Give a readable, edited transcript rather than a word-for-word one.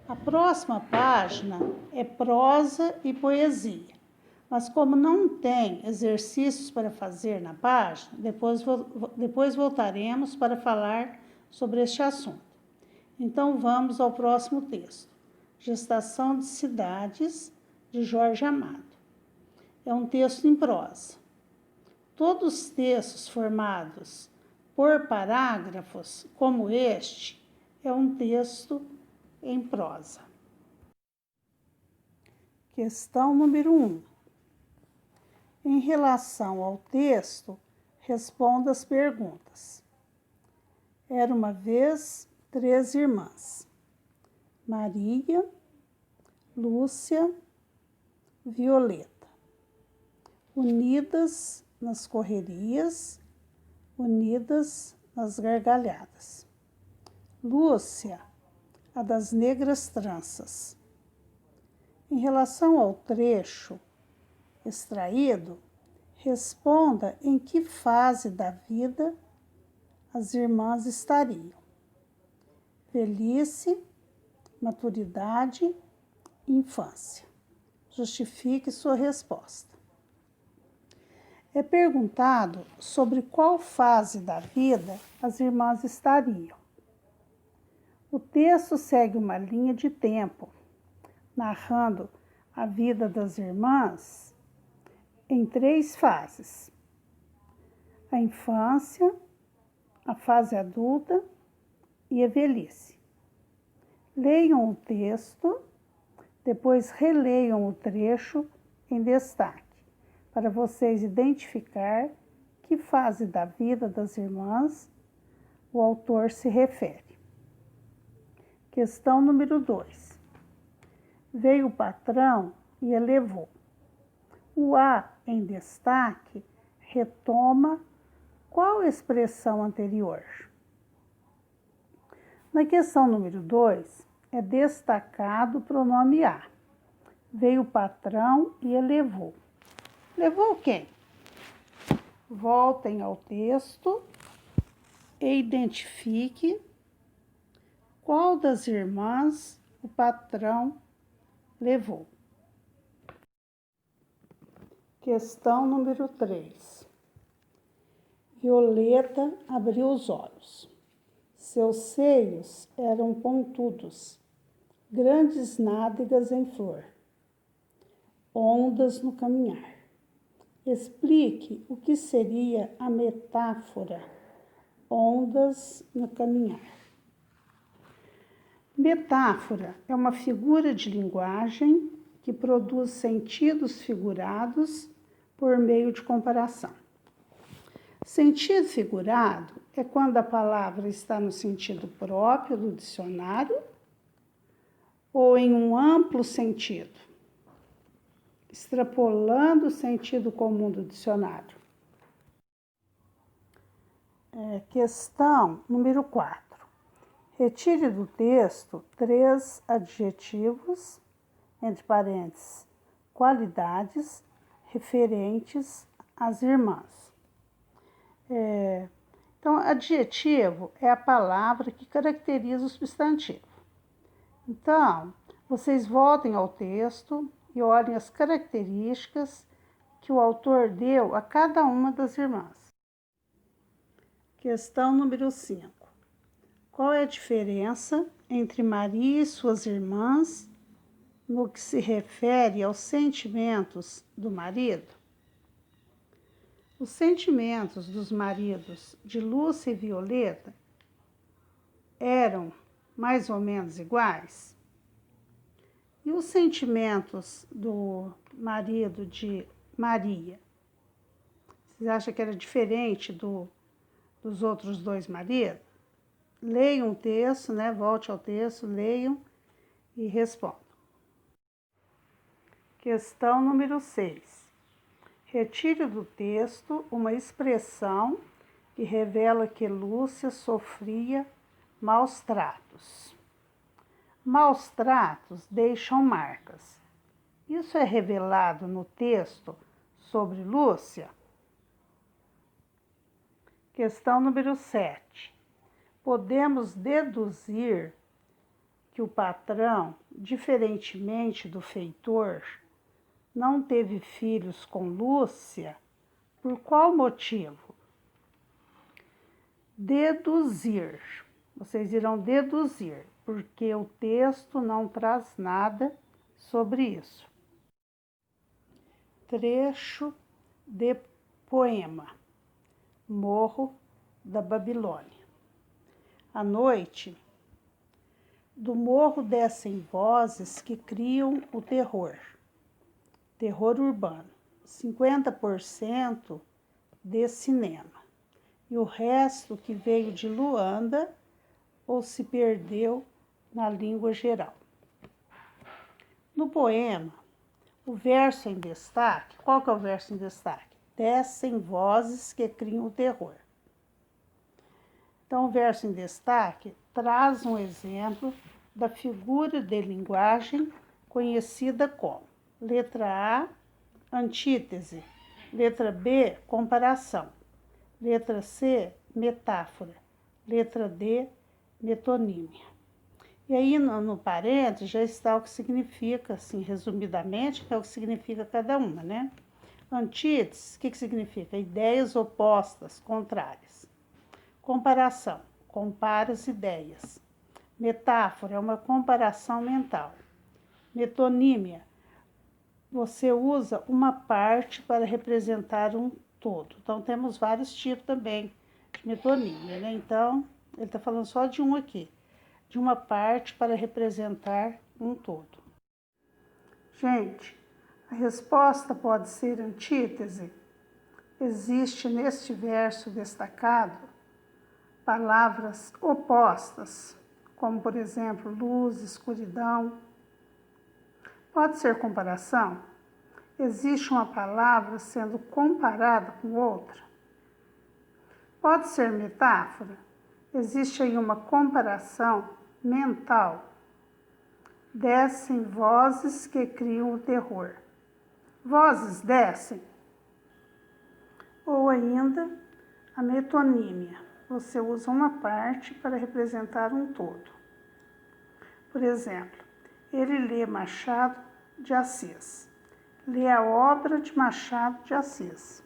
A próxima página é prosa e poesia, mas como não tem exercícios para fazer na página, depois voltaremos para falar sobre este assunto. Então vamos ao próximo texto, Gestação de Cidades, de Jorge Amado. É um texto em prosa. Todos os textos formados por parágrafos, como este, é um texto em prosa. Questão número 1. Em relação ao texto, responda as perguntas. Era uma vez 3 irmãs: Maria, Lúcia, Violeta, unidas nas correrias, unidas nas gargalhadas. Lúcia, a das negras tranças. Em relação ao trecho extraído, responda em que fase da vida as irmãs estariam: velhice, maturidade, infância. Justifique sua resposta. É perguntado sobre qual fase da vida as irmãs estariam. O texto segue uma linha de tempo, narrando a vida das irmãs em 3 fases: a infância, a fase adulta e a velhice. Leiam o texto, depois releiam o trecho em destaque, para vocês identificar que fase da vida das irmãs o autor se refere. Questão número 2. Veio o patrão e a levou. O A em destaque retoma qual expressão anterior? Na questão número 2, é destacado o pronome A. Veio o patrão e a levou. Levou quem? Voltem ao texto e identifique qual das irmãs o patrão levou. Questão número 3. Violeta abriu os olhos. Seus seios eram pontudos, grandes nádegas em flor, ondas no caminhar. Explique o que seria a metáfora ondas no caminhar. Metáfora é uma figura de linguagem que produz sentidos figurados por meio de comparação. Sentido figurado é quando a palavra está no sentido próprio do dicionário ou em um amplo sentido, extrapolando o sentido comum do dicionário. Questão número 4. Retire do texto 3 adjetivos, entre parênteses, qualidades referentes às irmãs. Então, adjetivo é a palavra que caracteriza o substantivo. Então, vocês voltem ao texto e olhem as características que o autor deu a cada uma das irmãs. Questão número 5. Qual é a diferença entre Maria e suas irmãs no que se refere aos sentimentos do marido? Os sentimentos dos maridos de Lúcia e Violeta eram mais ou menos iguais? E os sentimentos do marido de Maria? Vocês acham que era diferente dos outros 2 maridos? Leiam o texto, Volte ao texto, leiam e respondam. Questão número 6. Retire do texto uma expressão que revela que Lúcia sofria maus tratos. Maus tratos deixam marcas. Isso é revelado no texto sobre Lúcia? Questão número 7. Podemos deduzir que o patrão, diferentemente do feitor, não teve filhos com Lúcia, por qual motivo? Deduzir. Vocês irão deduzir, porque o texto não traz nada sobre isso. Trecho de poema. Morro da Babilônia. À noite, do morro descem vozes que criam o terror. Terror urbano. 50% de cinema. E o resto que veio de Luanda ou se perdeu na língua geral. No poema, o verso em destaque, qual que é o verso em destaque? Descem vozes que criam o terror. Então, o verso em destaque traz um exemplo da figura de linguagem conhecida como letra A, antítese, letra B, comparação, letra C, metáfora, letra D, metonímia. E aí, no parênteses, já está o que significa, assim, resumidamente, que é o que significa cada uma, né? Antítese, o que significa? Ideias opostas, contrárias. Comparação, compara as ideias. Metáfora é uma comparação mental. Metonímia, você usa uma parte para representar um todo. Então, temos vários tipos também de metonímia, né? Então, ele está falando só de um aqui. De uma parte para representar um todo. Gente, a resposta pode ser antítese. Existe neste verso destacado palavras opostas, como por exemplo, luz, escuridão. Pode ser comparação. Existe uma palavra sendo comparada com outra. Pode ser metáfora. Existe aí uma comparação mental. Descem vozes que criam o terror. Vozes descem. Ou ainda, a metonímia. Você usa uma parte para representar um todo. Por exemplo, ele lê Machado de Assis. Lê a obra de Machado de Assis.